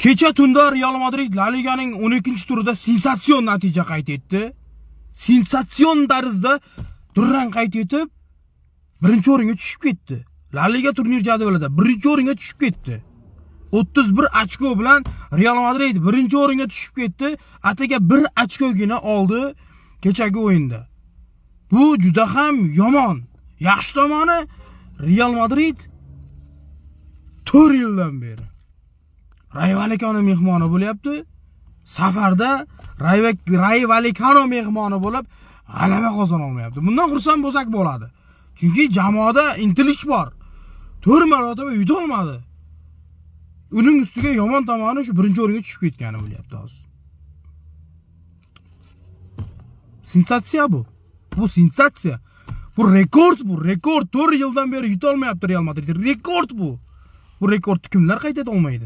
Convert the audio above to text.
Kecha tunda Real Madrid La Liganing 12-turida sensatsion natija qayd etdi. Sensatsion tarzda durang qayd etib, birinchi o'ringa tushib ketdi. La Liga turnir jadvalida birinchi o'ringa tushib ketdi. 31 ochko bilan Real Madrid birinchi o'ringa tushib ketdi. Ataga 1 ochkogina oldi kechagi o'yinda. Bu juda ham yomon. Yaxshi tomoni Real Madrid 4 yildan beri Rayo Vallecano mehmoni bo'lyapti. Safarda Rayo Vallecano mehmoni bo'lib g'alaba qozona olmayapti. Bundan xursand bo'lsak bo'ladi. Chunki jamoada intilish bor. 4 marotaba yuta olmadi. Uning ustiga yomon tomoni shu birinchi o'ringa tushib ketgani bo'lyapti hozir. Sensatsiya bu. Bu sensatsiya. Bu rekord bu. Rekord 4 yildan beri yuta olmayapti Real Madrid. Rekord bu. Bu rekordni kimlar qayd eta olmaydi?